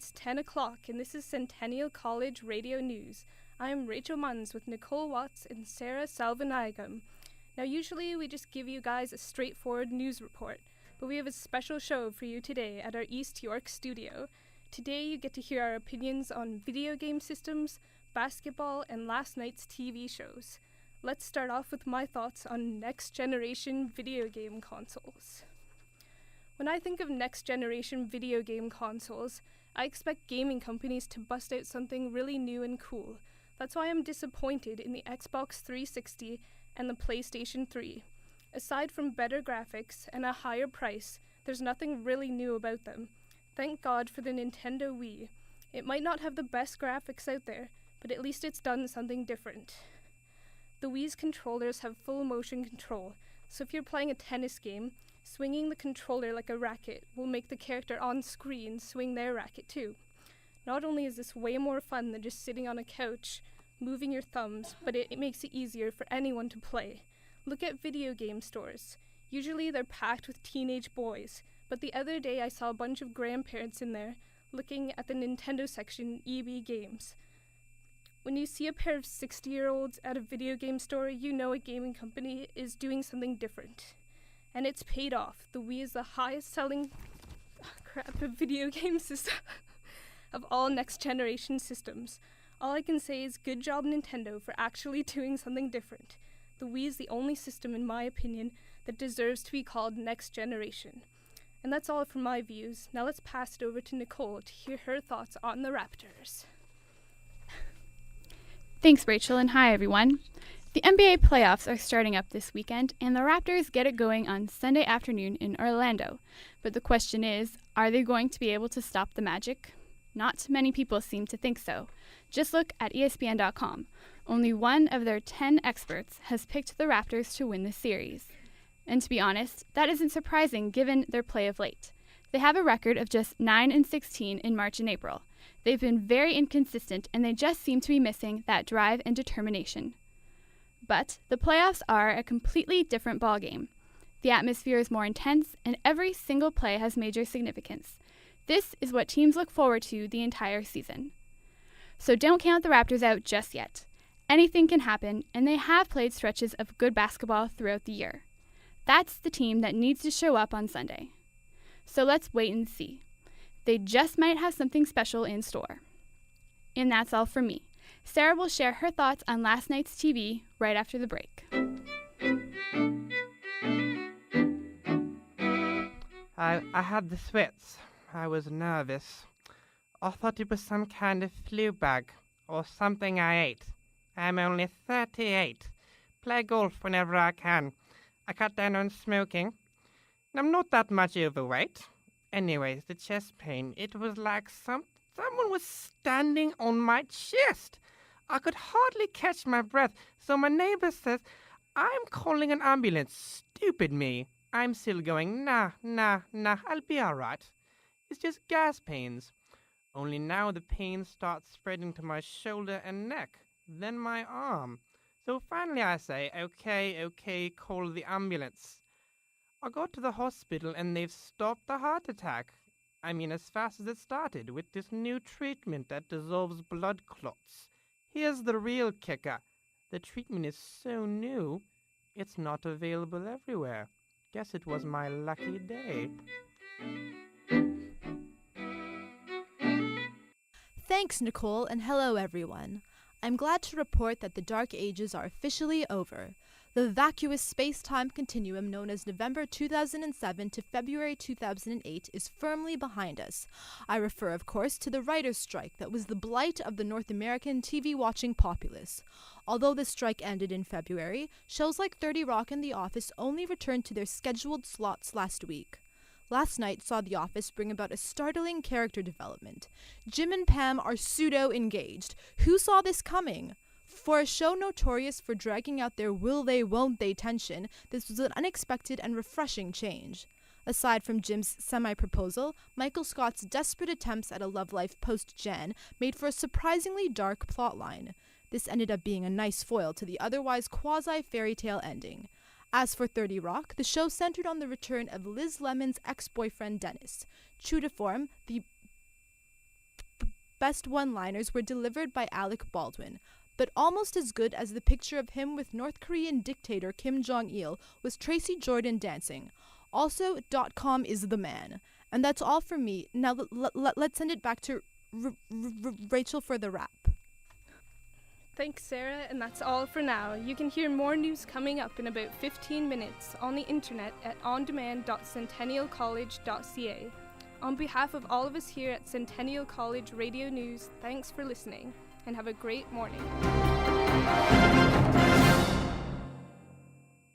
It's 10 o'clock, and this is Centennial College Radio News. I'm Rachel Muenz with Nicole Watts and Sarah Selvanayagam. Now, usually we just give you guys a straightforward news report, but we have a special show for you today at our East York studio. Today you get to hear our opinions on video game systems, basketball, and last night's TV shows. Let's start off with my thoughts on next-generation video game consoles. When I think of next-generation video game consoles, I expect gaming companies to bust out something really new and cool. That's why I'm disappointed in the Xbox 360 and the PlayStation 3. Aside from better graphics and a higher price, there's nothing really new about them. Thank God for the Nintendo Wii. It might not have the best graphics out there, but at least it's done something different. The Wii's controllers have full motion control, so if you're playing a tennis game, swinging the controller like a racket will make the character on screen swing their racket too. Not only is this way more fun than just sitting on a couch, moving your thumbs, but it makes it easier for anyone to play. Look at video game stores. Usually they're packed with teenage boys, but the other day I saw a bunch of grandparents in there looking at the Nintendo section EB Games. When you see a pair of 60-year-olds at a video game store, you know a gaming company is doing something different. And it's paid off. The Wii is the highest selling video game system of all next generation systems. All I can say is good job Nintendo for actually doing something different. The Wii is the only system, in my opinion, that deserves to be called next generation. And that's all from my views. Now let's pass it over to Nicole to hear her thoughts on the Raptors. Thanks, Rachel, and hi, everyone. The NBA playoffs are starting up this weekend, and the Raptors get it going on Sunday afternoon in Orlando. But the question is, are they going to be able to stop the Magic? Not many people seem to think so. Just look at ESPN.com. Only one of their 10 experts has picked the Raptors to win the series. And to be honest, that isn't surprising given their play of late. They have a record of just 9-16 in March and April. They've been very inconsistent, and they just seem to be missing that drive and determination. But the playoffs are a completely different ballgame. The atmosphere is more intense, and every single play has major significance. This is what teams look forward to the entire season. So don't count the Raptors out just yet. Anything can happen, and they have played stretches of good basketball throughout the year. That's the team that needs to show up on Sunday. So let's wait and see. They just might have something special in store. And that's all from me. Sarah will share her thoughts on last night's TV right after the break. I had the sweats. I was nervous. I thought it was some kind of flu bug or something I ate. I'm only 38. Play golf whenever I can. I cut down on smoking. I'm not that much overweight. Anyways, the chest pain, it was like someone was standing on my chest. I could hardly catch my breath, so my neighbor says, I'm calling an ambulance. Stupid me. I'm still going, nah, I'll be alright. It's just gas pains. Only now the pain starts spreading to my shoulder and neck, then my arm. So finally I say, okay, call the ambulance. I got to the hospital and they've stopped the heart attack. I mean, as fast as it started, with this new treatment that dissolves blood clots. Here's the real kicker. The treatment is so new, it's not available everywhere. Guess it was my lucky day. Thanks, Nicole, and hello, everyone. I'm glad to report that the Dark Ages are officially over. The vacuous space-time continuum known as November 2007 to February 2008 is firmly behind us. I refer, of course, to the writer's strike that was the blight of the North American TV-watching populace. Although the strike ended in February, shows like 30 Rock and The Office only returned to their scheduled slots last week. Last night saw The Office bring about a startling character development. Jim and Pam are pseudo-engaged. Who saw this coming? For a show notorious for dragging out their will-they-won't-they tension, this was an unexpected and refreshing change. Aside from Jim's semi-proposal, Michael Scott's desperate attempts at a love life post-Jen made for a surprisingly dark plotline. This ended up being a nice foil to the otherwise quasi-fairy tale ending. As for 30 Rock, the show centered on the return of Liz Lemon's ex-boyfriend Dennis. True to form, the best one-liners were delivered by Alec Baldwin, but almost as good as the picture of him with North Korean dictator Kim Jong-il was Tracy Jordan dancing. Also, .com is the man. And that's all from me. Now let's send it back to Rachel for the wrap. Thanks, Sarah, and that's all for now. You can hear more news coming up in about 15 minutes on the internet at ondemand.centennialcollege.ca. On behalf of all of us here at Centennial College Radio News, thanks for listening, and have a great morning.